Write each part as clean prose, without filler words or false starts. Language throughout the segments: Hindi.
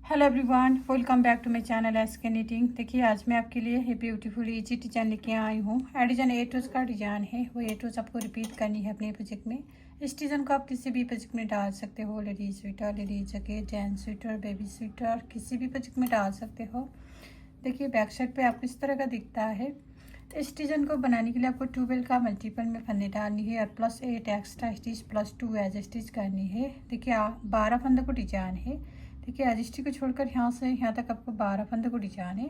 Hello everyone, welcome back to my channel SK knitting. देखिए आज मैं आपके लिए ये ब्यूटीफुल इजी डिजाइन लेके आई हूँ। डिजाइन एटोज का डिजाइन है, वो एटोज आपको रिपीट करनी है अपने प्रोजेक्ट में। इस डिजाइन को आप किसी भी प्रोजेक्ट में डाल सकते हो, ladies sweater, ladies jacket, gents sweater, baby sweater, किसी भी प्रोजेक्ट में डाल सकते हो। देखिए बैक साइड पे आपको इस तरह का दिखता है। इस डिजाइन को बनाने के लिए आपको 12 का मल्टीपल में फंदे डालनी है और +8 एक्स्ट्रा स्टिच +2 एज स्टिच करनी है। देखिए 12 फंदे को डिजाइन है। देखिए एज स्टिच को छोड़कर यहाँ से यहाँ तक आपको 12 फंदे को डिजाइन है।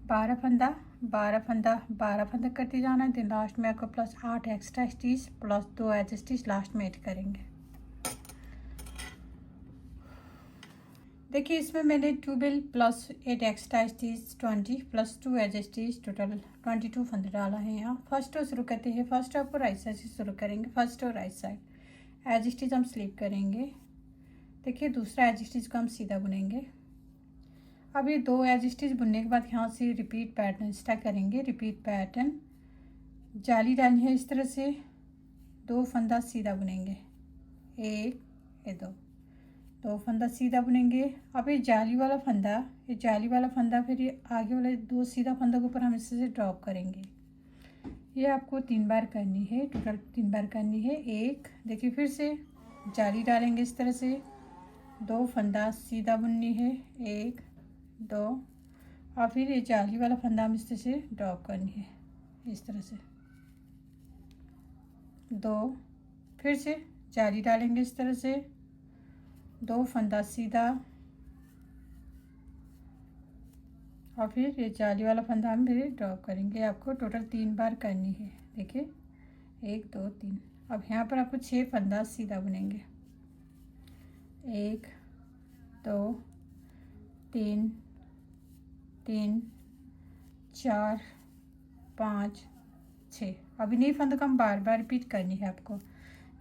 12 फंदा 12 फंदा 12 फंदा करते जाना है। देन लास्ट में आपको +8 extra stitch +2 as stitch last में ऐड करेंगे। देखिए इसमें मैंने 12 +8 extra stitch 20 +2 as stitch total 22 फंदे डाला है। यहाँ फर्स्ट रो शुरू करते हैं। फर्स्ट आपको राइट साइड से शुरू करेंगे। फर्स्ट और राइट साइड एज स्टिच हम स्लिप करेंगे। देखिए दूसरा एज स्टिच को हम सीधा बुनेंगे। अब ये 2 एज स्टिच बुनने के बाद यहाँ से रिपीट पैटर्न स्टार्ट करेंगे। रिपीट पैटर्न जाली डालनी है इस तरह से। 2 फंदा सीधा बुनेंगे, 1 ये 2 फंदा सीधा बुनेंगे। अब ये जाली वाला फंदा फिर ये आगे वाले 2 सीधा फंदों के ऊपर हम इस तरह से ड्रॉप करेंगे। ये आपको 3 बार करनी है, टोटल 3 बार करनी है। 1 देखिए फिर से जाली डालेंगे इस तरह से। 2 फंदा सीधा बुननी है, 1 2 और फिर ये जाली वाला फंदा हम इस तरह से ड्रॉप करनी है इस तरह से। 2 फिर से जाली डालेंगे इस तरह से। 2 फंदा सीधा और फिर ये जाली वाला फंदा हम फिर ड्रॉप करेंगे। आपको टोटल 3 बार करनी है। देखिए 1 2 3। अब यहाँ पर आपको 6 फंदा सीधा बुनेंगे, 1 2 3 3 4 5 6। अभी नहीं फंदों को हम बार बार रिपीट करनी है आपको।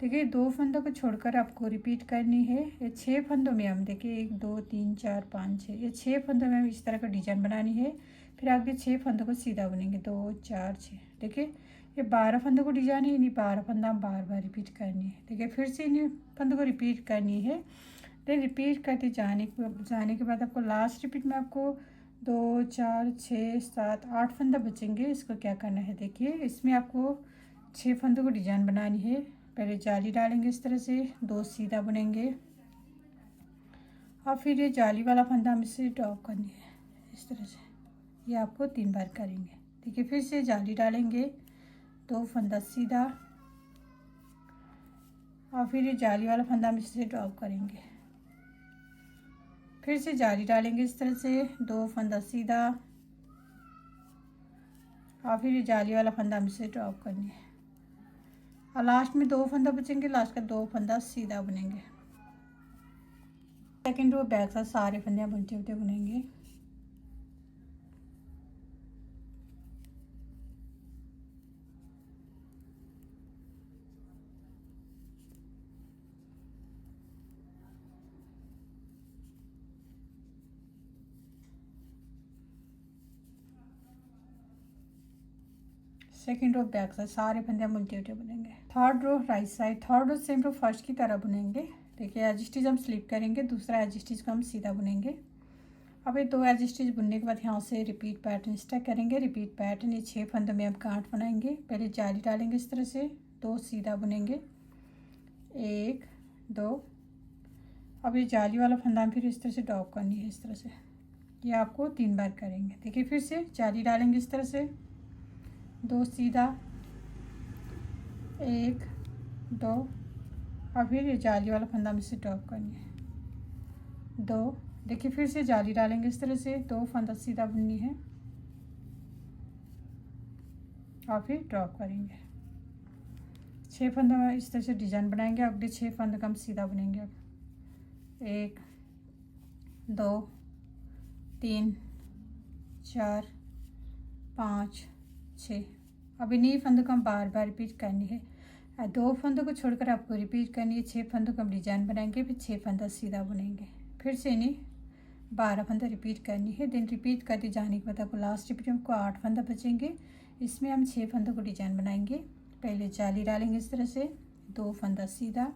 देखिए 2 फंदों को छोड़कर आपको रिपीट करनी है। ये 6 फंदों में हम देखिए 1 2 3 4 5 6, ये 6 फंदों में हम इस तरह का डिजाइन बनानी है। फिर आगे 6 फंदों को सीधा बुनेंगे, 2 4 6। देखिए ये 12 फंदों को डिजाइन है, इन्हीं 12 फंदा हम बार बार रिपीट करनी है। देखिए फिर से इन्हीं फंदों को रिपीट करनी है। देन रिपीट करते जाने के बाद आपको लास्ट रिपीट में आपको 2 4 6 7 8 फंदा बचेंगे। इसको क्या करना है, देखिए इसमें आपको 6 फंदों को डिजाइन बनानी है। पहले जाली डालेंगे इस तरह से, 2 सीधा बुनेंगे और फिर ये जाली वाला फंदा हम इसे ड्रॉप करनी है इस तरह से। ये आपको 3 बार करेंगे। देखिए फिर से जाली डालेंगे, 2 फंदा सीधा और फिर ये जाली वाला फंदा हम इसे ड्रॉप करेंगे। फिर से जाली डालेंगे इस तरह से, 2 फंदा सीधा और फिर ये जाली वाला फंदा हम इसे ड्रॉप करनी है और लास्ट में 2 फंदा बचेंगे। लास्ट का 2 फंदा सीधा बुनेंगे। सेकेंड रो बैक साइड सारे फंदे बुनते हुए बुनेंगे। सेकेंड रो बैक साइड सारे फंदे बुनते हुए बुनेंगे। Third row right side, third row same row first की तरह बुनेंगे। देखिए एज स्टिच हम स्लिप करेंगे, दूसरा एज स्टिच को हम सीधा बुनेंगे। अब ये 2 एज स्टिच बुनने के बाद यहाँ से रिपीट पैटर्न स्टार्ट करेंगे। रिपीट पैटर्न ये 6 फंदों में हम गांठ बनाएंगे। पहले जाली डालेंगे इस तरह से, 2 सीधा बुनेंगे, 1 2। अब ये जाली वाला फंदा हम फिर इस तरह से ड्रॉप करनी है इस तरह से। ये आपको 3 बार करेंगे। देखिए फिर से जाली डालेंगे इस तरह से, 2 सीधा, 1 2 और फिर ये जाली वाला फंदा हम इसे ड्रॉप करनी है, 2। देखिए फिर से जाली डालेंगे इस तरह से, 2 फंदा सीधा बुननी है और फिर ड्रॉप करेंगे। 6 फंदों में इस तरह से डिजाइन बनाएंगे। अगले 6 फंदों का हम सीधा बुनेंगे। अब 1 2 3 4 5 6। अब इन्हीं फंदों को हम बार बार रिपीट करनी है। 2 फंदों को छोड़कर आपको रिपीट करनी है। 6 फंदों का हम डिजाइन बनाएंगे, फिर 6 फंदा सीधा बुनेंगे। फिर से इन्हीं 12 फंदा रिपीट करनी है। देन रिपीट करते जाने के बाद आपको लास्ट रिपीट में आपको 8 फंदा बचेंगे। इसमें हम 6 फंदों को डिजाइन बनाएंगे। पहले जाली डालेंगे इस तरह से, 2 फंदा सीधा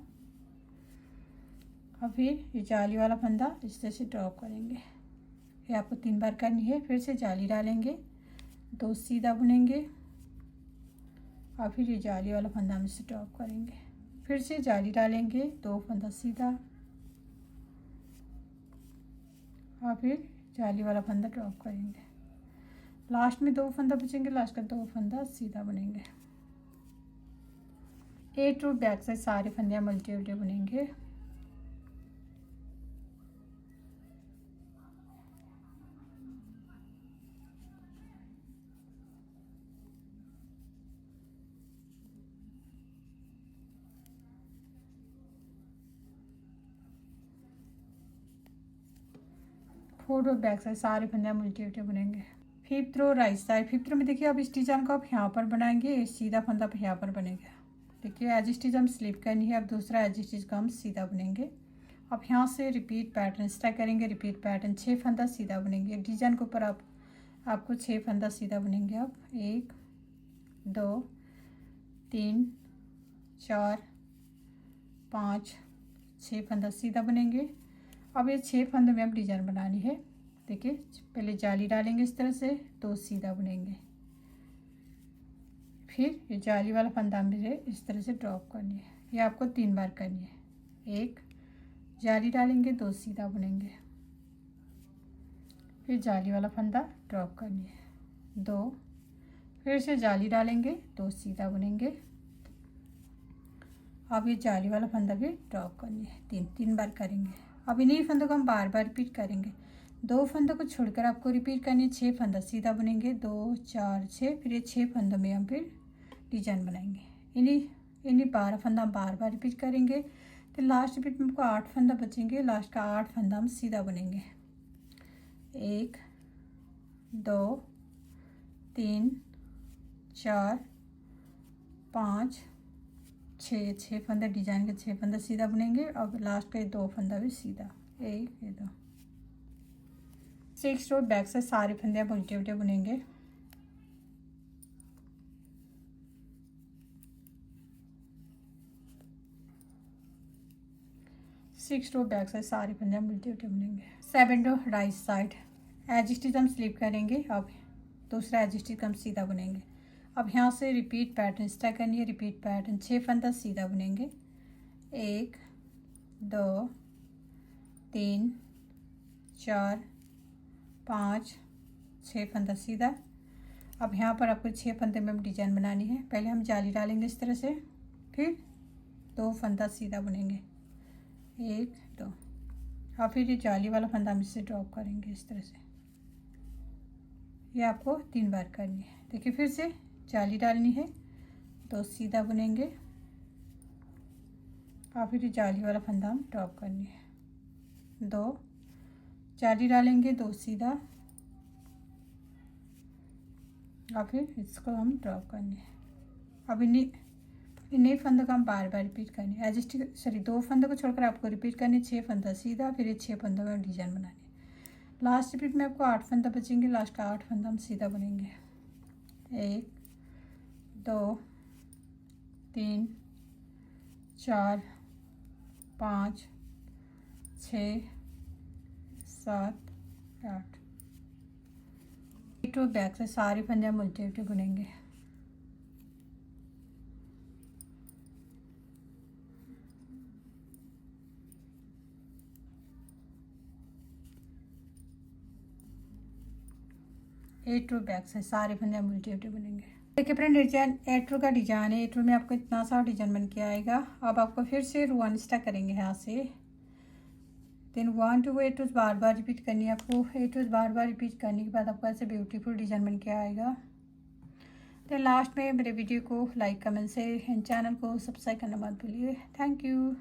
अब फिर ये जाली वाला फंदा इस तरह से ड्रॉप करेंगे। ये आपको 3 बार करनी है। फिर से जाली डालेंगे, 2 सीधा बुनेंगे और फिर ये जाली वाला फंदा हम इसे ड्रॉप करेंगे। फिर से जाली डालेंगे, 2 फंदा सीधा और फिर जाली वाला फंदा ड्रॉप करेंगे। लास्ट में 2 फंदा बचेंगे, लास्ट का 2 फंदा सीधा बुनेंगे। 8 रो बैक साइड सारे फंदे हम उल्टे उल्टे बुनेंगे। फोर रो बैक साइड सारे फंदे हम उल्टे उल्टे बुनेंगे। 5th रो राइट साइड। 5th रो में देखिए अब इस डिजाइन को आप यहाँ पर बनाएंगे, सीधा फंदा यहाँ पर बनेगा। देखिए एज स्टिच हम स्लिप करनी है। अब दूसरा एज स्टिच का हम सीधा बुनेंगे। अब यहाँ से रिपीट पैटर्न स्टार्ट करेंगे। रिपीट पैटर्न 6 फंदा सीधा बुनेंगे। डिजाइन के ऊपर आपको 6 फंदा सीधा बुनेंगे। अब 1 2 3 4 5 6 फंदा सीधा बुनेंगे। अब ये 6 फंदों में अब डिजाइन बनानी है। देखिए पहले जाली डालेंगे इस तरह से, 2 सीधा बुनेंगे। फिर ये जाली वाला फंदा मुझे इस तरह से ड्रॉप करनी है। ये आपको 3 बार करनी है। 1 जाली डालेंगे, 2 सीधा बुनेंगे। फिर जाली वाला फंदा ड्रॉप करनी है, 2 फिर से जाली डालेंगे, 2 सीधा बुनेंगे। अब ये जाली वाला फंदा भी ड्रॉप करनी है, 3 बार करेंगे। अब इन्हीं फंदों को हम बार बार रिपीट करेंगे। 2 फंदों को छोड़कर आपको रिपीट करनी है। 6 फंदा सीधा बुनेंगे, 2 4 6। फिर ये 6 फंदों में हम फिर डिजाइन बनाएंगे। इन्हीं 12 फंदा हम बार बार रिपीट करेंगे। तो लास्ट रिपीट में आपको 8 फंदा बचेंगे। लास्ट का 8 फंदा हम सीधा बुनेंगे। 1 2 3 4 5 6 फंदा डिजाइन के 6 फंदा सीधा बुनेंगे। अब लास्ट का 2 फंदा भी सीधा, 1 2। 6 रो बैक से सारे फंदे आप उल्टे उल्टे बुनेंगे। सिक्स रो बैक साइड सारे फंदे हम उल्टे उल्टे बुनेंगे। 7 रो राइट साइड एज स्टिच हम स्लिप करेंगे। अब दूसरा एज स्टिच हम सीधा बुनेंगे। अब यहाँ से रिपीट पैटर्न स्टार्ट करनी है। रिपीट पैटर्न 6 फंदा सीधा बुनेंगे। 1 2 3 4 5 6 फंदा सीधा। अब यहाँ पर आपको 6 फंदे में डिजाइन बनानी है। पहले हम जाली डालेंगे इस तरह से, फिर 2 फंदा सीधा बुनेंगे, 1 2। और फिर ये जाली वाला फंदा हम इससे ड्रॉप करेंगे इस तरह से। ये आपको 3 बार करनी है। देखिए फिर से जाली डालनी है, 2 सीधा बुनेंगे और फिर जाली वाला फंदा हम ड्रॉप करनी है, 2 जाली डालेंगे, 2 सीधा और फिर इसको हम ड्रॉप करनी है। अब इन्हीं फंदों को हम बार बार रिपीट करनी है। सॉरी 2 फंदों को छोड़कर आपको रिपीट करनी है। 6 फंदा सीधा, फिर ये 6 फंदों में डिजाइन बनानी है। लास्ट रिपीट में आपको 8 फंदा बचेंगे। लास्ट का 8 फंदा हम सीधा बुनेंगे। 1 2 3 4 5 6 7 8। टू बैक से सारे फंदे हम उल्टे उल्टे बुनेंगे। एट रो बैक से सारे फंदे हम उल्टे उल्टे बुनेंगे। देखिए फ्रेंड डिजाइन 8 रो का डिजाइन है। 8 रो में आपको इतना सा डिजाइन बन के आएगा। अब आपको फिर से रो 1 स्टार्ट करेंगे यहाँ से। देन 1 to 8 रोज बार बार रिपीट करनी है आपको। 8 रोज बार बार रिपीट करने के बाद आपको ऐसे ब्यूटीफुल डिजाइन बन के आएगा। तो लास्ट में मेरे वीडियो को लाइक कमेंट से एंड चैनल को सब्सक्राइब करना मत भूलिए। Thank you.